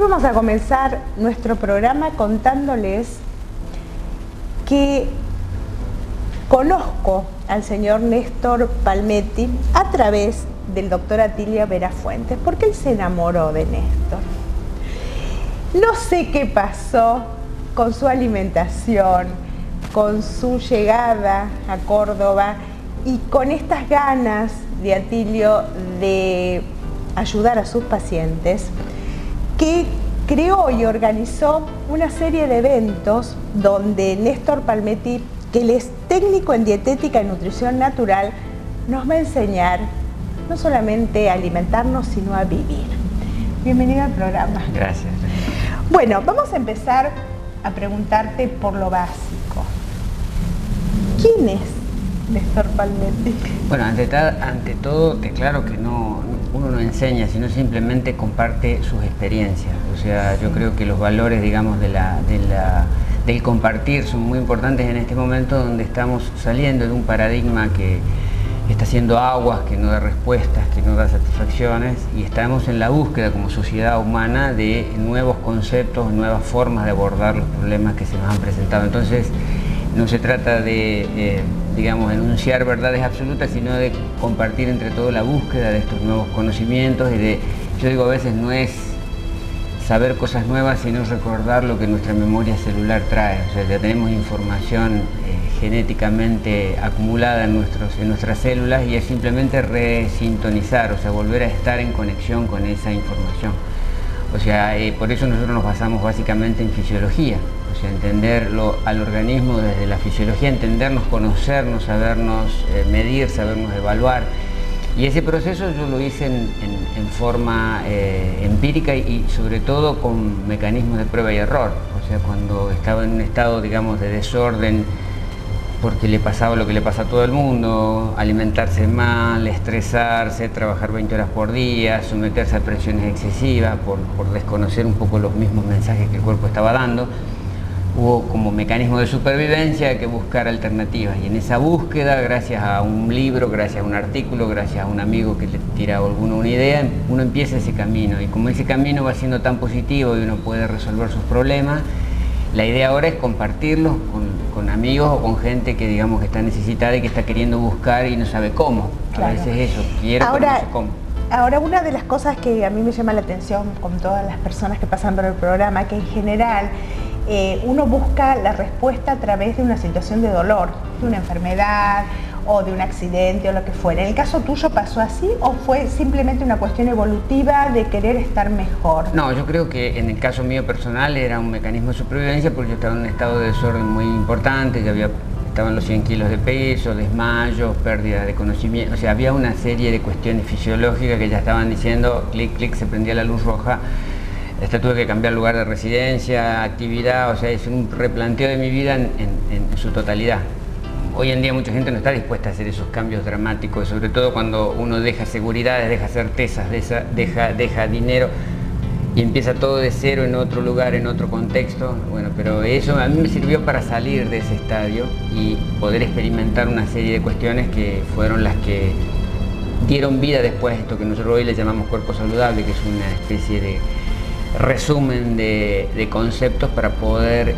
vamos a comenzar nuestro programa contándoles que conozco al señor Néstor Palmetti a través del doctor Atilio Vera Fuentes, porque él se enamoró de Néstor. No sé qué pasó con su alimentación, con su llegada a Córdoba y con estas ganas de Atilio de ayudar a sus pacientes, que creó y organizó una serie de eventos donde Néstor Palmetti, que él es técnico en dietética y nutrición natural, nos va a enseñar no solamente a alimentarnos, sino a vivir. Bienvenido al programa. Gracias. Bueno, vamos a empezar a preguntarte por lo básico. ¿Quién es Néstor Palmetti? Bueno, ante todo, te claro que uno no enseña, sino simplemente comparte sus experiencias. O sea, yo creo que los valores, digamos, del compartir son muy importantes en este momento donde estamos saliendo de un paradigma que está haciendo aguas, que no da respuestas, que no da satisfacciones, y estamos en la búsqueda como sociedad humana de nuevos conceptos, nuevas formas de abordar los problemas que se nos han presentado. Entonces, no se trata de, digamos, enunciar verdades absolutas, sino de compartir entre todos la búsqueda de estos nuevos conocimientos y yo digo, a veces no es saber cosas nuevas, sino recordar lo que nuestra memoria celular trae. O sea, ya tenemos información genéticamente acumulada en nuestras células y es simplemente resintonizar, o sea, volver a estar en conexión con esa información. O sea, por eso nosotros nos basamos básicamente en fisiología. O sea, entenderlo al organismo desde la fisiología, entendernos, conocernos, sabernos medir, sabernos evaluar. Y ese proceso yo lo hice en forma empírica y sobre todo con mecanismos de prueba y error. O sea, cuando estaba en un estado, digamos, de desorden, porque le pasaba lo que le pasa a todo el mundo, alimentarse mal, estresarse, trabajar 20 horas por día, someterse a presiones excesivas por desconocer un poco los mismos mensajes que el cuerpo estaba dando. Hubo como mecanismo de supervivencia que buscar alternativas, y en esa búsqueda, gracias a un libro, gracias a un artículo, gracias a un amigo que le tira a alguno una idea, uno empieza ese camino, y como ese camino va siendo tan positivo y uno puede resolver sus problemas, la idea ahora es compartirlos con amigos o con gente que, digamos, que está necesitada y que está queriendo buscar y no sabe cómo. Claro. A veces eso, quiero, pero no sé cómo. Ahora, una de las cosas que a mí me llama la atención con todas las personas que pasan por el programa, que en general uno busca la respuesta a través de una situación de dolor, de una enfermedad o de un accidente o lo que fuera. ¿En el caso tuyo pasó así o fue simplemente una cuestión evolutiva de querer estar mejor? No, yo creo que en el caso mío personal era un mecanismo de supervivencia, porque yo estaba en un estado de desorden muy importante, estaban los 100 kilos de peso, desmayos, pérdida de conocimiento, o sea, había una serie de cuestiones fisiológicas que ya estaban diciendo, clic, clic, se prendía la luz roja. Tuve que cambiar lugar de residencia, actividad, o sea, es un replanteo de mi vida en su totalidad. Hoy en día mucha gente no está dispuesta a hacer esos cambios dramáticos, sobre todo cuando uno deja seguridades, deja certezas, deja dinero y empieza todo de cero en otro lugar, en otro contexto. Bueno, pero eso a mí me sirvió para salir de ese estadio y poder experimentar una serie de cuestiones que fueron las que dieron vida después a esto que nosotros hoy le llamamos cuerpo saludable, que es una especie de resumen de conceptos para poder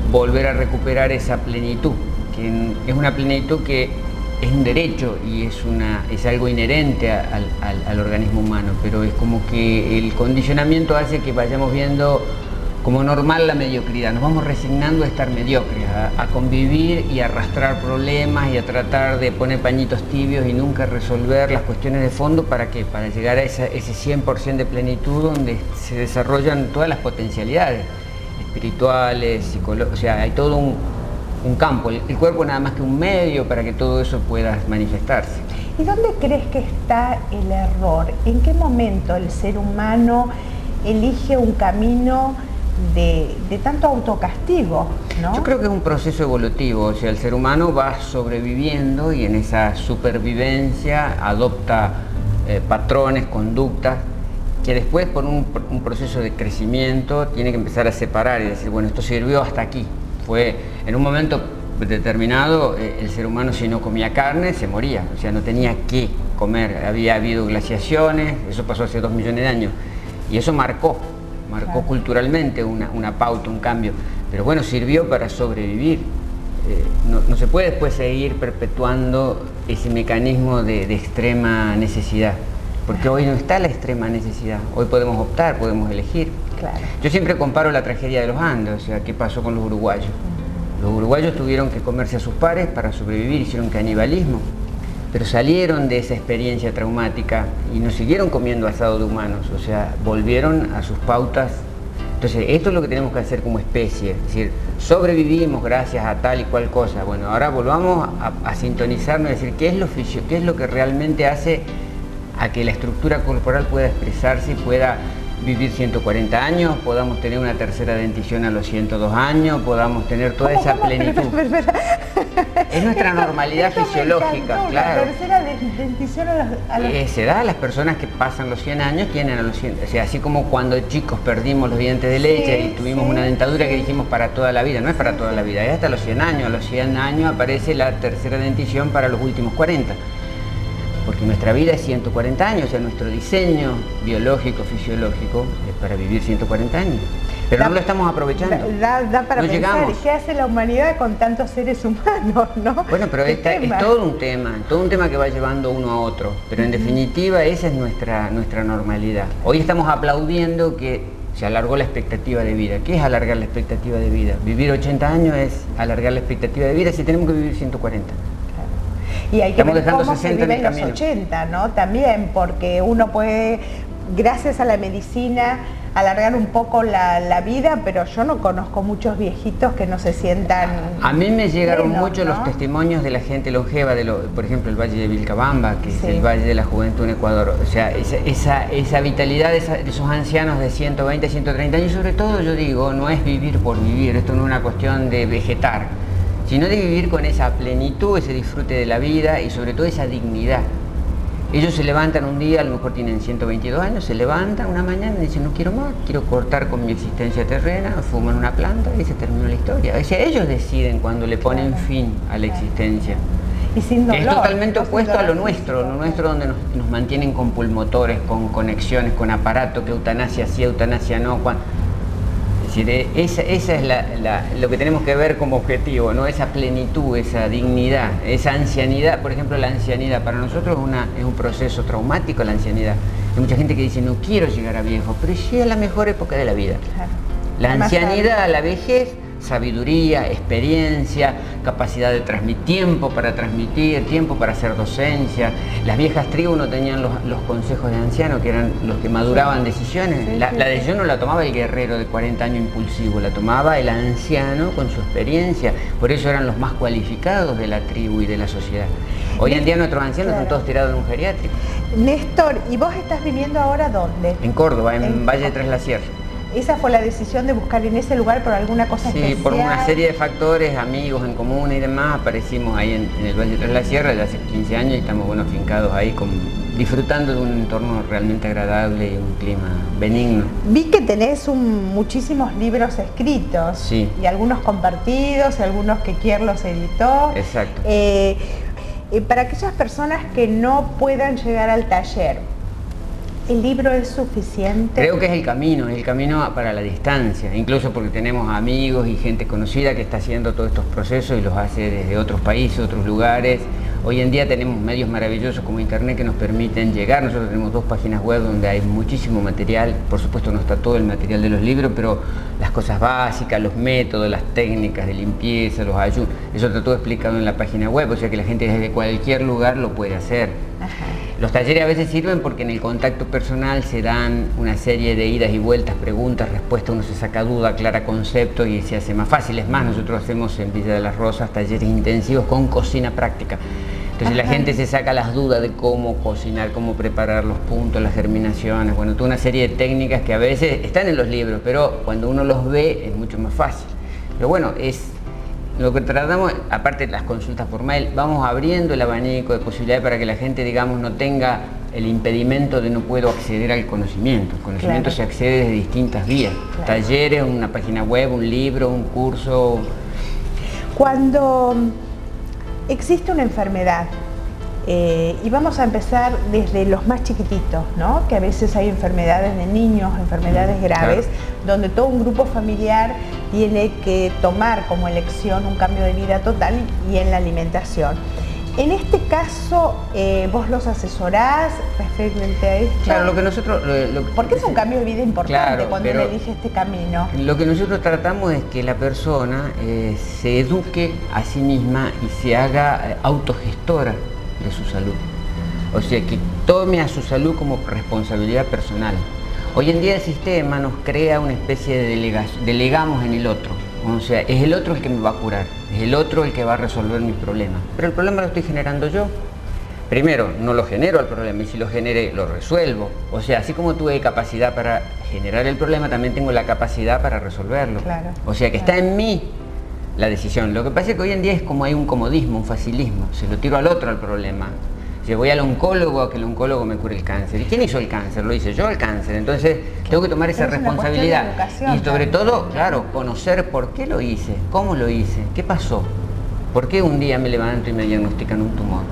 volver a recuperar esa plenitud, que es una plenitud que es un derecho y es algo inherente al organismo humano, pero es como que el condicionamiento hace que vayamos viendo como normal la mediocridad, nos vamos resignando a estar mediocres, a convivir y a arrastrar problemas y a tratar de poner pañitos tibios y nunca resolver las cuestiones de fondo. ¿Para qué? Para llegar a ese 100% de plenitud donde se desarrollan todas las potencialidades espirituales, psicológicas, o sea, hay todo un campo, el cuerpo nada más que un medio para que todo eso pueda manifestarse. ¿Y dónde crees que está el error? ¿En qué momento el ser humano elige un camino de tanto autocastigo, ¿no? Yo creo que es un proceso evolutivo, o sea, el ser humano va sobreviviendo y en esa supervivencia adopta patrones, conductas, que después por un proceso de crecimiento tiene que empezar a separar y decir, bueno, esto sirvió hasta aquí. Fue en un momento determinado, el ser humano, si no comía carne, se moría, o sea, no tenía que comer, había habido glaciaciones, eso pasó hace 2 millones de años, y eso marcó marcó culturalmente una pauta, un cambio, pero bueno, sirvió para sobrevivir. No se puede después seguir perpetuando ese mecanismo de extrema necesidad, porque hoy no está la extrema necesidad, hoy podemos optar, podemos elegir. Claro. Yo siempre comparo la tragedia de los Andes, o sea, ¿qué pasó con los uruguayos? Los uruguayos tuvieron que comerse a sus pares para sobrevivir, hicieron canibalismo, pero salieron de esa experiencia traumática y no siguieron comiendo asado de humanos, o sea, volvieron a sus pautas. Entonces, esto es lo que tenemos que hacer como especie, es decir, sobrevivimos gracias a tal y cual cosa. Bueno, ahora volvamos a sintonizarnos y decir qué es lo que realmente hace a que la estructura corporal pueda expresarse y pueda vivir 140 años, podamos tener una tercera dentición a los 102 años, podamos tener toda esa plenitud. Es nuestra normalidad fisiológica, claro. La tercera dentición a los... Se da a las personas que pasan los 100 años, tienen a los 100, o sea, así como cuando chicos perdimos los dientes de leche y tuvimos una dentadura que dijimos para toda la vida, no es para toda la vida, es hasta los 100 años, a los 100 años aparece la tercera dentición para los últimos 40. Porque nuestra vida es 140 años, o sea, nuestro diseño biológico, fisiológico, es para vivir 140 años. Pero no lo estamos aprovechando. Da para no pensar, llegamos. ¿qué hace la humanidad con tantos seres humanos, no? Bueno, pero es todo un tema que va llevando uno a otro. Pero en definitiva, esa es nuestra normalidad. Hoy estamos aplaudiendo que se alargó la expectativa de vida. ¿Qué es alargar la expectativa de vida? Vivir 80 años es alargar la expectativa de vida si tenemos que vivir 140. Y hay que ver cómo se vive en los 80, ¿no? También, porque uno puede, gracias a la medicina, alargar un poco la vida, pero yo no conozco muchos viejitos que no se sientan... A mí me llegaron mucho ¿no? los testimonios de la gente longeva, por ejemplo, el Valle de Vilcabamba, que es el Valle de la Juventud en Ecuador. O sea, esa vitalidad de esos ancianos de 120, 130 años, sobre todo, yo digo, no es vivir por vivir, esto no es una cuestión de vegetar, sino de vivir con esa plenitud, ese disfrute de la vida y sobre todo esa dignidad. Ellos se levantan un día, a lo mejor tienen 122 años, se levantan una mañana y dicen no quiero más, quiero cortar con mi existencia terrena, fuman una planta y se terminó la historia. O sea, ellos deciden cuando le ponen fin a la existencia. Y sin dolor, es totalmente opuesto a lo nuestro donde nos mantienen con pulmotores, con conexiones, con aparato, que eutanasia sí, eutanasia no. Es decir, esa es lo que tenemos que ver como objetivo, ¿no? Esa plenitud, esa dignidad, esa ancianidad. Por ejemplo, la ancianidad para nosotros es un proceso traumático, la ancianidad. Hay mucha gente que dice, no quiero llegar a viejo, pero sí es la mejor época de la vida. Claro. La ancianidad, la vejez, sabiduría, experiencia, capacidad de transmitir, tiempo para transmitir, tiempo para hacer docencia. Las viejas tribus no tenían los consejos de ancianos, que eran los que maduraban decisiones. La decisión no la tomaba el guerrero de 40 años impulsivo, la tomaba el anciano con su experiencia. Por eso eran los más cualificados de la tribu y de la sociedad. Hoy en día nuestros ancianos están todos tirados en un geriátrico. Néstor, ¿y vos estás viviendo ahora dónde? En Córdoba, en Valle de Tras la Sierra. ¿Esa fue la decisión de buscar en ese lugar por alguna cosa especial? Sí, por una serie de factores, amigos en común y demás, aparecimos ahí en el Valle de Tras la Sierra ya hace 15 años y estamos fincados ahí, disfrutando de un entorno realmente agradable y un clima benigno. Vi que tenés muchísimos libros escritos, sí, y algunos compartidos, y algunos que Kier los editó. Exacto. Para aquellas personas que no puedan llegar al taller, ¿el libro es suficiente? Creo que es el camino para la distancia, incluso porque tenemos amigos y gente conocida que está haciendo todos estos procesos y los hace desde otros países, otros lugares. Hoy en día tenemos medios maravillosos como internet que nos permiten llegar. Nosotros tenemos 2 páginas web donde hay muchísimo material. Por supuesto no está todo el material de los libros, pero las cosas básicas, los métodos, las técnicas de limpieza, los ayunos, eso está todo explicado en la página web, o sea que la gente desde cualquier lugar lo puede hacer. Ajá. Los talleres a veces sirven porque en el contacto personal se dan una serie de idas y vueltas, preguntas, respuestas, uno se saca duda, aclara conceptos y se hace más fácil. Es más, nosotros hacemos en Villa de las Rosas talleres intensivos con cocina práctica. Entonces la gente se saca las dudas de cómo cocinar, cómo preparar los puntos, las germinaciones, bueno, toda una serie de técnicas que a veces están en los libros, pero cuando uno los ve es mucho más fácil. Pero bueno, es lo que tratamos, aparte de las consultas por mail, vamos abriendo el abanico de posibilidades para que la gente, digamos, no tenga el impedimento de no puedo acceder al conocimiento. El conocimiento se accede de distintas vías, talleres, una página web, un libro, un curso. Cuando existe una enfermedad Y vamos a empezar desde los más chiquititos, ¿no? Que a veces hay enfermedades de niños, enfermedades graves, donde todo un grupo familiar tiene que tomar como elección un cambio de vida total y en la alimentación. En este caso, vos los asesorás referente a esto. Claro, lo que nosotros... porque es un cambio de vida importante, claro, cuando uno elige este camino. Lo que nosotros tratamos es que la persona se eduque a sí misma y se haga autogestora de su salud. O sea, que tome a su salud como responsabilidad personal. Hoy en día el sistema nos crea una especie de delegamos en el otro. O sea, es el otro el que me va a curar, es el otro el que va a resolver mis problemas. Pero el problema lo estoy generando yo. Primero, no lo genero el problema, y si lo generé, lo resuelvo. O sea, así como tuve capacidad para generar el problema, también tengo la capacidad para resolverlo. Claro, o sea, que está en mí la decisión. Lo que pasa es que hoy en día es como hay un comodismo, un facilismo. Se lo tiro al otro al problema. Si voy al oncólogo a que el oncólogo me cure el cáncer. ¿Y quién hizo el cáncer? Lo hice yo el cáncer. Entonces tengo que tomar esa responsabilidad. Y sobre todo, claro, conocer por qué lo hice, cómo lo hice, qué pasó. ¿Por qué un día me levanto y me diagnostican un tumor?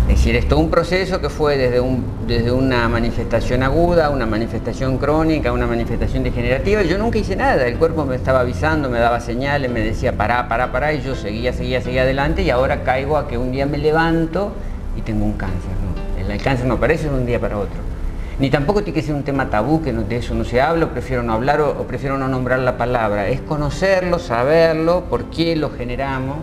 Es decir, es todo un proceso que fue desde una manifestación aguda, una manifestación crónica, una manifestación degenerativa. Y yo nunca hice nada. El cuerpo me estaba avisando, me daba señales, me decía pará, y yo seguía adelante, y ahora caigo a que un día me levanto y tengo un cáncer, ¿no? El cáncer no aparece de un día para otro. Ni tampoco tiene que ser un tema tabú, que de eso no se habla, prefiero no hablar o prefiero no nombrar la palabra. Es conocerlo, saberlo, por qué lo generamos.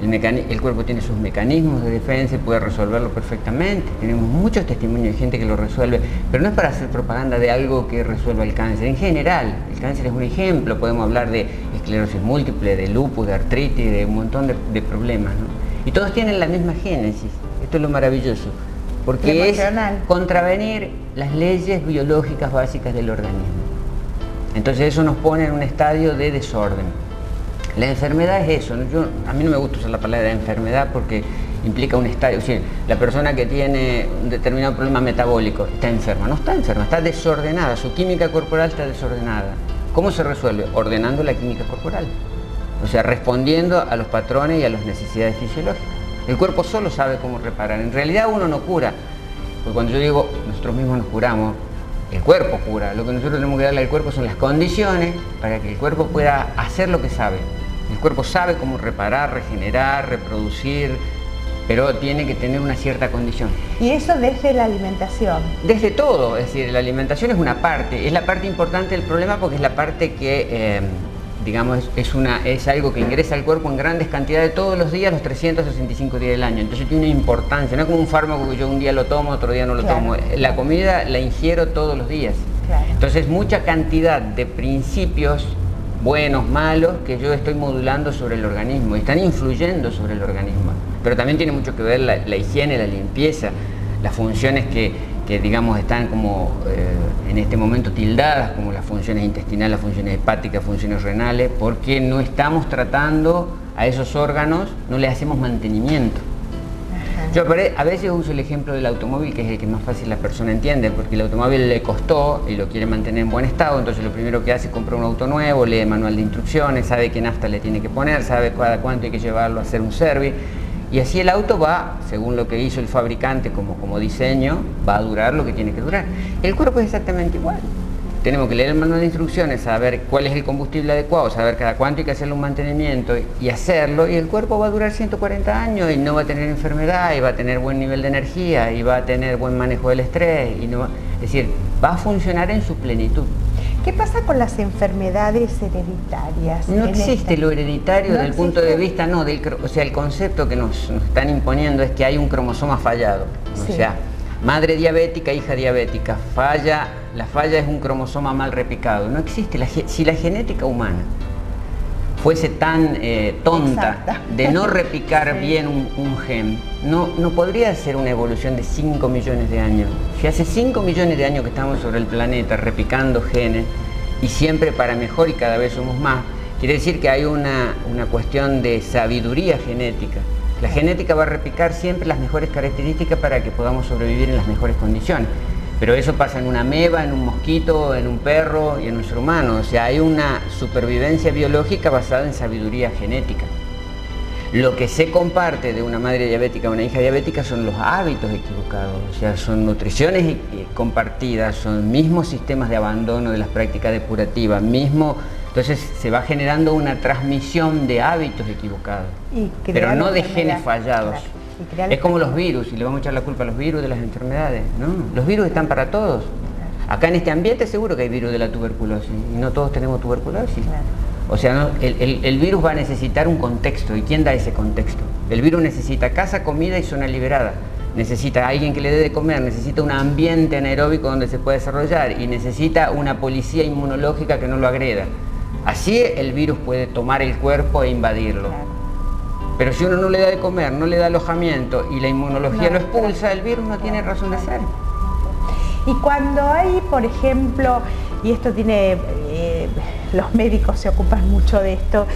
El cuerpo tiene sus mecanismos de defensa y puede resolverlo perfectamente. Tenemos muchos testimonios de gente que lo resuelve, pero no es para hacer propaganda de algo que resuelva el cáncer. En general, el cáncer es un ejemplo. Podemos hablar de esclerosis múltiple, de lupus, de artritis, de un montón de problemas, ¿no? Y todos tienen la misma génesis. Esto es lo maravilloso, porque es contravenir las leyes biológicas básicas del organismo. Entonces eso nos pone en un estadio de desorden. La enfermedad es eso. A mí no me gusta usar la palabra enfermedad porque implica un estadio. O sea, la persona que tiene un determinado problema metabólico está enferma. No está enferma, está desordenada. Su química corporal está desordenada. ¿Cómo se resuelve? Ordenando la química corporal. O sea, respondiendo a los patrones y a las necesidades fisiológicas. El cuerpo solo sabe cómo reparar. En realidad uno no cura. Porque cuando yo digo nosotros mismos nos curamos, el cuerpo cura. Lo que nosotros tenemos que darle al cuerpo son las condiciones para que el cuerpo pueda hacer lo que sabe. El cuerpo sabe cómo reparar, regenerar, reproducir, pero tiene que tener una cierta condición. ¿Y eso desde la alimentación? Desde todo. Es decir, la alimentación es una parte. Es la parte importante del problema porque es la parte que... digamos, es algo que ingresa al cuerpo en grandes cantidades todos los días, los 365 días del año. Entonces tiene una importancia, no es como un fármaco que yo un día lo tomo, otro día no lo tomo. La comida la ingiero todos los días. Entonces mucha cantidad de principios buenos, malos, que yo estoy modulando sobre el organismo, y están influyendo sobre el organismo. Pero también tiene mucho que ver la higiene, la limpieza, las funciones que digamos están como en este momento tildadas como las funciones intestinales, las funciones hepáticas, funciones renales, porque no estamos tratando a esos órganos, no le hacemos mantenimiento. Yo a veces uso el ejemplo del automóvil, que es el que más fácil la persona entiende, porque el automóvil le costó y lo quiere mantener en buen estado, entonces lo primero que hace es comprar un auto nuevo, lee el manual de instrucciones, sabe qué nafta le tiene que poner, sabe cada cuánto hay que llevarlo a hacer un service. Y así el auto va, según lo que hizo el fabricante como diseño, va a durar lo que tiene que durar. El cuerpo es exactamente igual. Tenemos que leer el manual de instrucciones, saber cuál es el combustible adecuado, saber cada cuánto hay que hacerle un mantenimiento y hacerlo, y el cuerpo va a durar 140 años y no va a tener enfermedad, y va a tener buen nivel de energía, y va a tener buen manejo del estrés, es decir, va a funcionar en su plenitud. ¿Qué pasa con las enfermedades hereditarias? No existe lo hereditario desde el punto de vista, o sea, el concepto que nos están imponiendo es que hay un cromosoma fallado. O sea, madre diabética, hija diabética, la falla es un cromosoma mal replicado. No existe. Si la genética humana fuese tan tonta de no replicar bien un gen, no podría ser una evolución de 5 millones de años. Si hace 5 millones de años que estamos sobre el planeta replicando genes, y siempre para mejor y cada vez somos más, quiere decir que hay una cuestión de sabiduría genética. La genética va a replicar siempre las mejores características para que podamos sobrevivir en las mejores condiciones. Pero eso pasa en una ameba, en un mosquito, en un perro y en un ser humano. O sea, hay una supervivencia biológica basada en sabiduría genética. Lo que se comparte de una madre diabética a una hija diabética son los hábitos equivocados, o sea, son nutriciones compartidas, son mismos sistemas de abandono de las prácticas depurativas, entonces se va generando una transmisión de hábitos equivocados, pero no de genes fallados. Claro. Es como los virus, y le vamos a echar la culpa a los virus de las enfermedades, ¿no? Los virus están para todos. Acá en este ambiente seguro que hay virus de la tuberculosis, y no todos tenemos tuberculosis. Claro. O sea, ¿no? el virus va a necesitar un contexto, ¿y quién da ese contexto? El virus necesita casa, comida y zona liberada. Necesita alguien que le dé de comer, necesita un ambiente anaeróbico donde se pueda desarrollar y necesita una policía inmunológica que no lo agreda. Así el virus puede tomar el cuerpo e invadirlo. Pero si uno no le da de comer, no le da alojamiento y la inmunología lo expulsa, el virus no tiene razón de ser. Y cuando hay, por ejemplo, y esto tiene, los médicos se ocupan mucho de esto,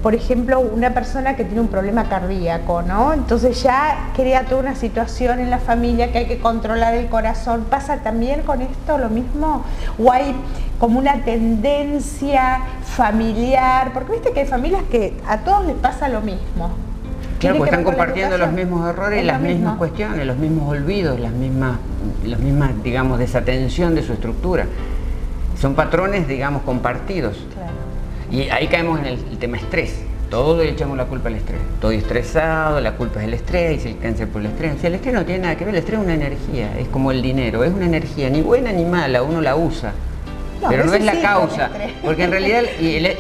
por ejemplo, una persona que tiene un problema cardíaco, ¿no? Entonces ya crea toda una situación en la familia que hay que controlar el corazón. ¿Pasa también con esto lo mismo? ¿O hay como una tendencia familiar? Porque viste que hay familias que a todos les pasa lo mismo. Claro, porque están compartiendo los mismos errores, las mismas cuestiones, los mismos olvidos, las mismas, digamos, desatención de su estructura. Son patrones, digamos, compartidos. Claro. Y ahí caemos en el tema estrés. Todos le echamos la culpa al estrés. Estoy estresado, la culpa es el estrés, el cáncer por el estrés. O sea, el estrés no tiene nada que ver, el estrés es una energía, es como el dinero, es una energía, ni buena ni mala, uno la usa. No, pero no es la causa, porque en realidad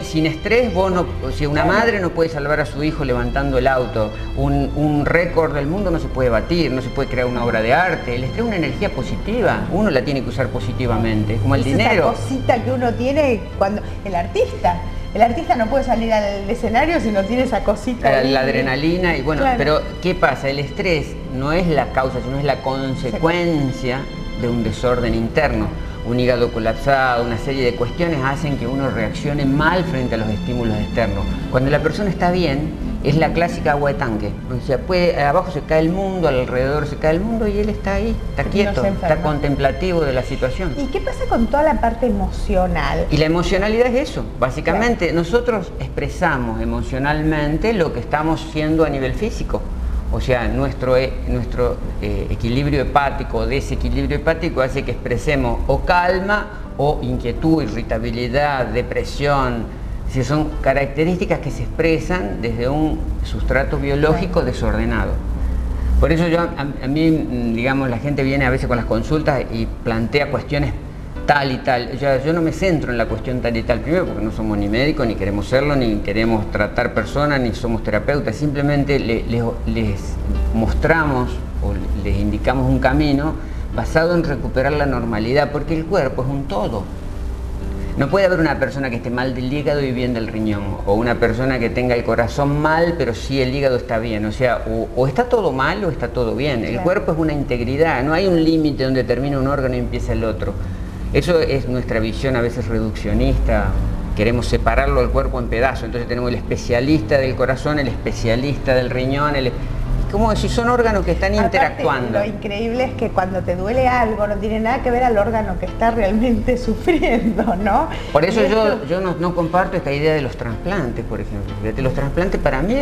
sin estrés vos no, o sea, una madre no puede salvar a su hijo levantando el auto, un récord del mundo no se puede batir, no se puede crear una obra de arte. El estrés es una energía positiva, uno la tiene que usar positivamente, es como el dinero. Esa cosita que uno tiene cuando el artista no puede salir al escenario si no tiene esa cosita. La adrenalina y bueno, claro. Pero ¿qué pasa? El estrés no es la causa, sino es la consecuencia de un desorden interno. Un hígado colapsado, una serie de cuestiones hacen que uno reaccione mal frente a los estímulos externos. Cuando la persona está bien, es la clásica agua de tanque. O sea, abajo se cae el mundo, alrededor se cae el mundo y él está ahí, está quieto, está contemplativo de la situación. ¿Y qué pasa con toda la parte emocional? Y la emocionalidad es eso, básicamente. Claro. Nosotros expresamos emocionalmente lo que estamos siendo a nivel físico. O sea, nuestro equilibrio hepático o desequilibrio hepático hace que expresemos o calma o inquietud, irritabilidad, depresión. Si son características que se expresan desde un sustrato biológico desordenado. Por eso a mí, digamos, la gente viene a veces con las consultas y plantea cuestiones tal y tal. Yo no me centro en la cuestión tal y tal, primero porque no somos ni médicos, ni queremos serlo, ni queremos tratar personas, ni somos terapeutas, simplemente les mostramos o les indicamos un camino basado en recuperar la normalidad, porque el cuerpo es un todo. No puede haber una persona que esté mal del hígado y bien del riñón, o una persona que tenga el corazón mal, pero sí el hígado está bien. O sea, o está todo mal o está todo bien. El cuerpo es una integridad, no hay un límite donde termina un órgano y empieza el otro. Eso es nuestra visión a veces reduccionista, queremos separarlo al cuerpo en pedazos, entonces tenemos el especialista del corazón, el especialista del riñón, como si son órganos que están interactuando. Lo increíble es que cuando te duele algo no tiene nada que ver al órgano que está realmente sufriendo, ¿no? Por eso yo no comparto esta idea de los trasplantes, por ejemplo. Los trasplantes para mí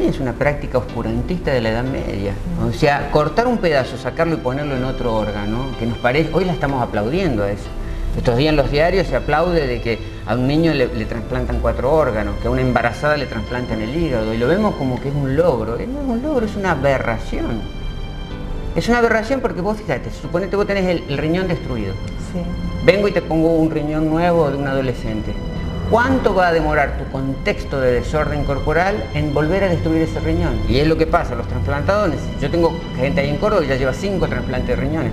es una práctica oscurantista de la Edad Media. O sea, cortar un pedazo, sacarlo y ponerlo en otro órgano, que nos parece, hoy la estamos aplaudiendo a eso. Estos días en los diarios se aplaude de que a un niño le trasplantan 4 órganos, que a una embarazada le trasplantan el hígado, y lo vemos como que es un logro. No es un logro, es una aberración. Es una aberración porque vos, fíjate, suponete vos tenés el riñón destruido. Sí. Vengo y te pongo un riñón nuevo de un adolescente. ¿Cuánto va a demorar tu contexto de desorden corporal en volver a destruir ese riñón? Y es lo que pasa, los trasplantados, yo tengo gente ahí en Córdoba que ya lleva 5 trasplantes de riñones.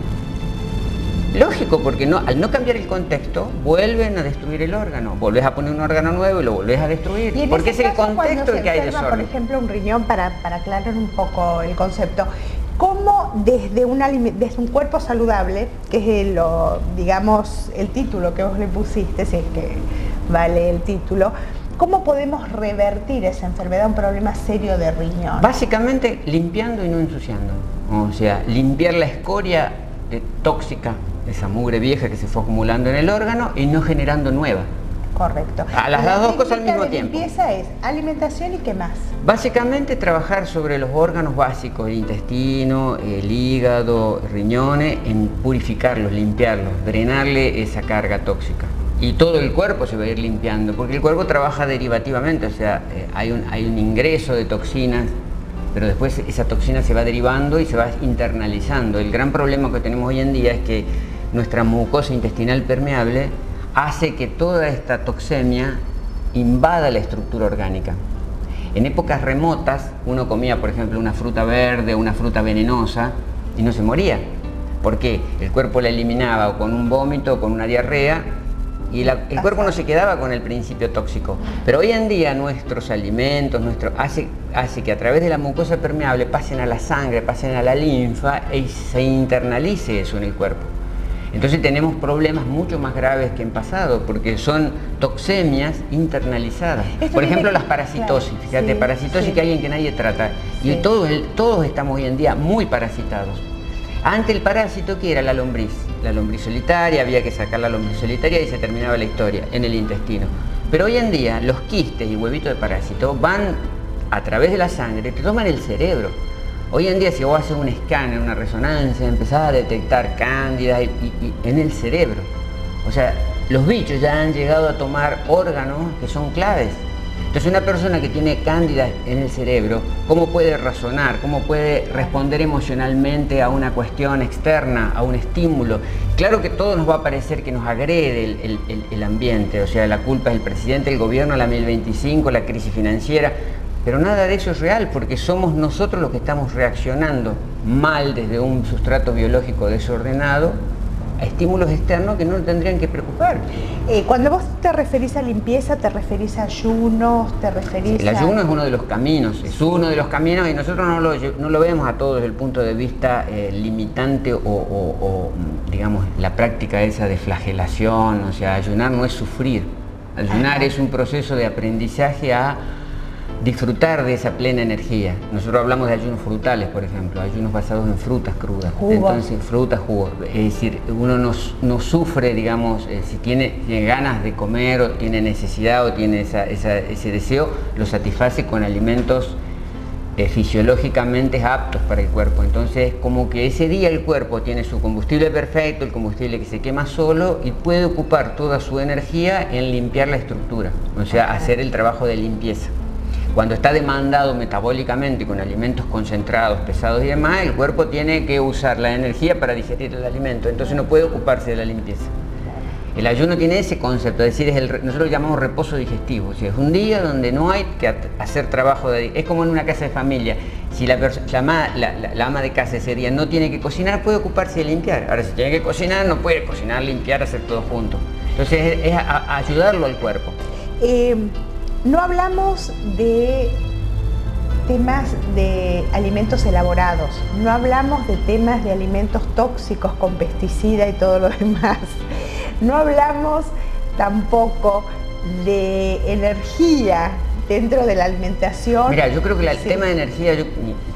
Lógico, porque al no cambiar el contexto, vuelven a destruir el órgano. Volvés a poner un órgano nuevo y lo volvés a destruir. Porque es el contexto el que hay desorden. Por ejemplo, un riñón, para aclarar un poco el concepto, ¿cómo desde un cuerpo saludable, que es digamos, el título que vos le pusiste, si es que vale el título, cómo podemos revertir esa enfermedad, un problema serio de riñón? Básicamente limpiando y no ensuciando. O sea, limpiar la escoria tóxica, esa mugre vieja que se fue acumulando en el órgano y no generando nueva. Correcto. A las dos cosas al mismo tiempo. La limpieza es alimentación y ¿qué más? Básicamente trabajar sobre los órganos básicos, el intestino, el hígado, riñones, en purificarlos, limpiarlos, drenarle esa carga tóxica. Y todo el cuerpo se va a ir limpiando, porque el cuerpo trabaja derivativamente, o sea, hay un ingreso de toxinas, pero después esa toxina se va derivando y se va internalizando. El gran problema que tenemos hoy en día es que nuestra mucosa intestinal permeable hace que toda esta toxemia invada la estructura orgánica. En épocas remotas uno comía, por ejemplo, una fruta verde, una fruta venenosa y no se moría, porque el cuerpo la eliminaba o con un vómito o con una diarrea y el cuerpo no se quedaba con el principio tóxico. Pero hoy en día nuestros alimentos, hace que a través de la mucosa permeable pasen a la sangre, pasen a la linfa y se internalice eso en el cuerpo. Entonces tenemos problemas mucho más graves que en pasado, porque son toxemias internalizadas. Por ejemplo, las parasitosis. Claro, fíjate, sí, parasitosis, sí, que hay en que nadie trata. Sí. Y todos estamos hoy en día muy parasitados. Antes el parásito, ¿qué era? La lombriz solitaria, había que sacar la lombriz solitaria y se terminaba la historia en el intestino. Pero hoy en día los quistes y huevitos de parásito van a través de la sangre, te toman el cerebro. Hoy en día si vos haces un escáner, una resonancia, empezás a detectar cándidas en el cerebro. O sea, los bichos ya han llegado a tomar órganos que son claves. Entonces una persona que tiene cándidas en el cerebro, ¿cómo puede razonar? ¿Cómo puede responder emocionalmente a una cuestión externa, a un estímulo? Claro que todo nos va a parecer que nos agrede el ambiente, o sea, la culpa es el presidente, el gobierno, la 1025, la crisis financiera, pero nada de eso es real, porque somos nosotros los que estamos reaccionando mal desde un sustrato biológico desordenado a estímulos externos que no nos tendrían que preocupar. Cuando vos te referís a limpieza, ¿te referís a ayunos? ¿Te referís El ayuno es uno de los caminos, y nosotros no lo vemos a todo desde el punto de vista limitante o digamos, la práctica esa de flagelación. O sea, ayunar no es sufrir, ayunar es un proceso de aprendizaje a disfrutar de esa plena energía. Nosotros hablamos de ayunos frutales, por ejemplo, ayunos basados en frutas crudas. Entonces, frutas, jugos. Es decir, uno no sufre, digamos, si tiene ganas de comer o tiene necesidad o tiene ese deseo, lo satisface con alimentos fisiológicamente aptos para el cuerpo. Entonces, como que ese día el cuerpo tiene su combustible perfecto, el combustible que se quema solo y puede ocupar toda su energía en limpiar la estructura, o sea, hacer el trabajo de limpieza. Cuando está demandado metabólicamente con alimentos concentrados, pesados y demás, el cuerpo tiene que usar la energía para digerir el alimento, entonces no puede ocuparse de la limpieza. El ayuno tiene ese concepto, es decir, nosotros lo llamamos reposo digestivo, o sea, es un día donde no hay que hacer trabajo es como en una casa de familia. Si la ama de casa ese día no tiene que cocinar, puede ocuparse de limpiar. Ahora, si tiene que cocinar, no puede cocinar, limpiar, hacer todo junto. Entonces es ayudarlo al cuerpo. No hablamos de temas de alimentos elaborados, no hablamos de temas de alimentos tóxicos con pesticida y todo lo demás. No hablamos tampoco de energía dentro de la alimentación. Mira, yo creo que el tema de energía, yo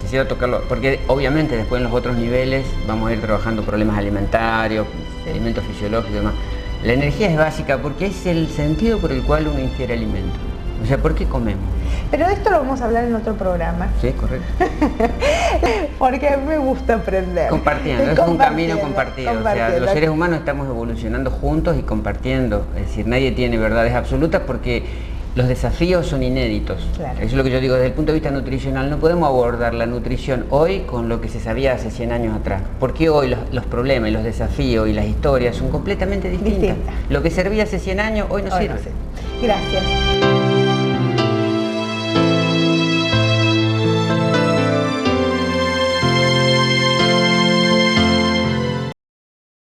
quisiera tocarlo, porque obviamente después en los otros niveles vamos a ir trabajando problemas alimentarios, alimentos fisiológicos y demás. La energía es básica porque es el sentido por el cual uno ingiere alimento. O sea, ¿por qué comemos? Pero de esto lo vamos a hablar en otro programa. Sí, correcto. Porque a mí me gusta aprender. Compartiendo, es un camino compartido. O sea, los seres humanos estamos evolucionando juntos y compartiendo. Es decir, nadie tiene verdades absolutas porque los desafíos son inéditos. Claro. Eso es lo que yo digo, desde el punto de vista nutricional, no podemos abordar la nutrición hoy con lo que se sabía hace 100 años atrás. Porque hoy los problemas y los desafíos y las historias son completamente distintas. Lo que servía hace 100 años, hoy no sirve. No sé. Gracias.